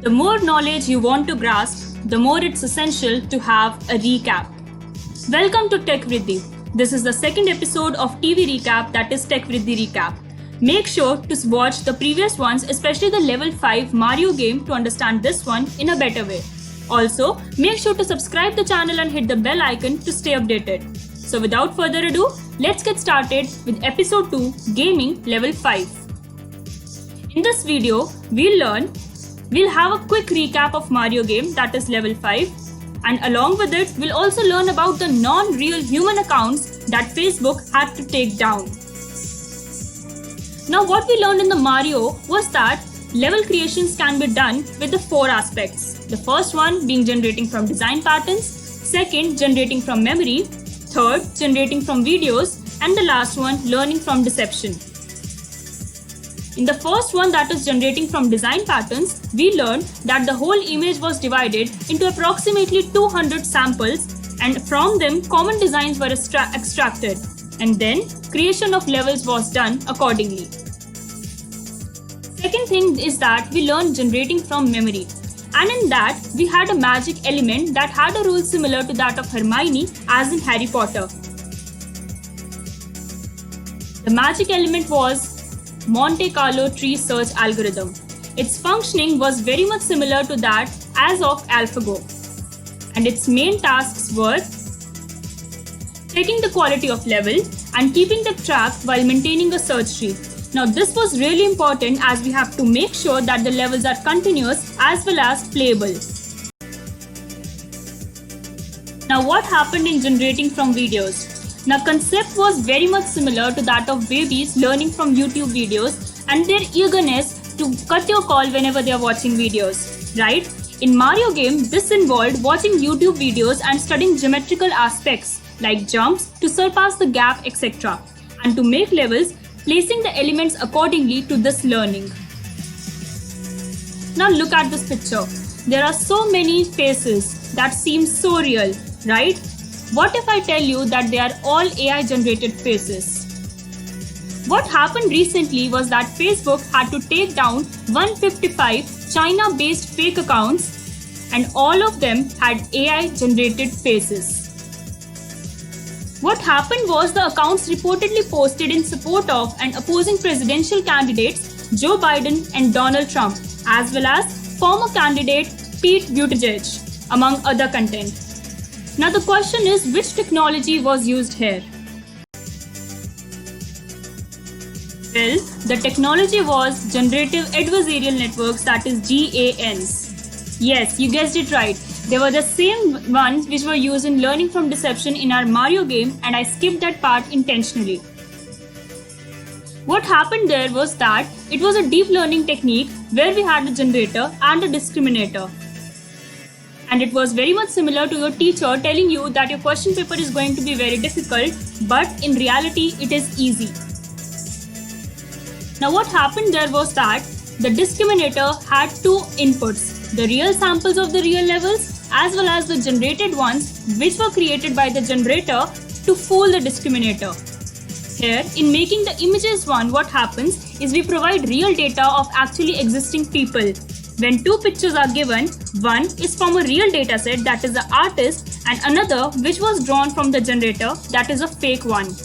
The more knowledge you want to grasp, the more it's essential to have a recap. Welcome to Tech Vriddhi. This is the second episode of TV Recap, that is Tech Vriddhi Recap. Make sure to watch the previous ones, especially the level 5 Mario game, to understand this one in a better way. Also, make sure to subscribe the channel and hit the bell icon to stay updated. So without further ado, let's get started with episode 2, Gaming Level 5. In this video, we'll have a quick recap of Mario game, that is level 5. And along with it, we'll also learn about the non-real human accounts that Facebook had to take down. Now what we learned in the Mario was that level creations can be done with the 4 aspects. The first one being generating from design patterns, second generating from memory, third generating from videos, and the last one learning from deception. In the first one, that is generating from design patterns, we learned that the whole image was divided into approximately 200 samples, and from them common designs were extracted, and then creation of levels was done accordingly. Second thing is that we learned generating from memory, and in that we had a magic element that had a rule similar to that of Hermione as in Harry Potter. The magic element was Monte Carlo tree search algorithm. Its functioning was very much similar to that as of AlphaGo, and its main tasks were checking the quality of level and keeping the track while maintaining a search tree. Now this was really important as we have to make sure that the levels are continuous as well as playable. Now what happened in generating from videos? Now concept was very much similar to that of babies learning from YouTube videos and their eagerness to cut your call whenever they are watching videos, right? In Mario game, this involved watching YouTube videos and studying geometrical aspects like jumps to surpass the gap, etc. And to make levels, placing the elements accordingly to this learning. Now look at this picture. There are so many faces that seem so real, right? What if I tell you that they are all AI generated faces? What happened recently was that Facebook had to take down 155 China-based fake accounts, and all of them had AI generated faces. What happened was the accounts reportedly posted in support of and opposing presidential candidates Joe Biden and Donald Trump, as well as former candidate Pete Buttigieg, among other content. Now the question is, which technology was used here? Well, the technology was Generative Adversarial Networks, that is GANs. Yes, you guessed it right. They were the same ones which were used in learning from deception in our Mario game, and I skipped that part intentionally. What happened there was that it was a deep learning technique where we had a generator and a discriminator. And it was very much similar to your teacher telling you that your question paper is going to be very difficult, but in reality it is easy. Now what happened there was that the discriminator had 2 inputs, the real samples of the real levels as well as the generated ones which were created by the generator to fool the discriminator. Here, in making the images one, what happens is we provide real data of actually existing people. When 2 pictures are given, one is from a real dataset, that is the artist, and another which was drawn from the generator, that is a fake one.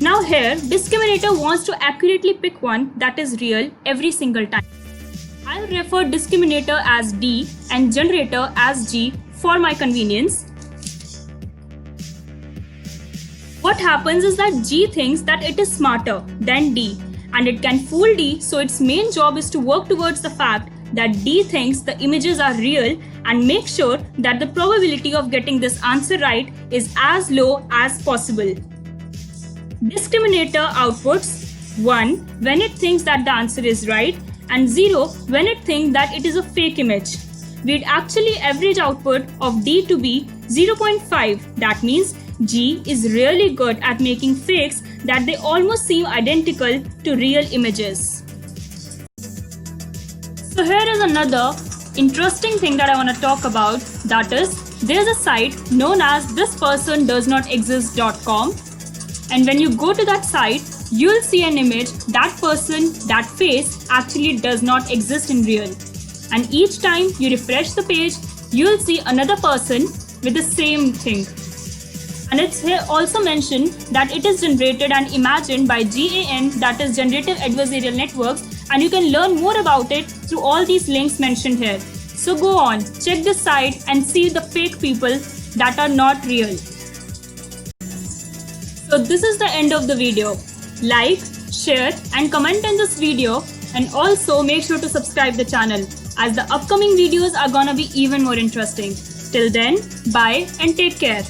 Now here, discriminator wants to accurately pick one that is real every single time. I'll refer discriminator as D and generator as G for my convenience. What happens is that G thinks that it is smarter than D, and it can fool D, so its main job is to work towards the fact that D thinks the images are real and make sure that the probability of getting this answer right is as low as possible. Discriminator outputs 1 when it thinks that the answer is right and 0 when it thinks that it is a fake image. We'd actually average output of D to be 0.5. That means G is really good at making fakes that they almost seem identical to real images. So here is another interesting thing that I want to talk about, that is there's a site known as thispersondoesnotexist.com, and when you go to that site, you'll see an image that person, that face actually does not exist in real. And each time you refresh the page, you'll see another person with the same thing. And it's here also mentioned that it is generated and imagined by GAN, that is Generative Adversarial Networks, and you can learn more about it through all these links mentioned here. So go on, check this site and see the fake people that are not real. So this is the end of the video. Like, share and comment on this video, and also make sure to subscribe the channel as the upcoming videos are gonna be even more interesting. Till then, bye and take care.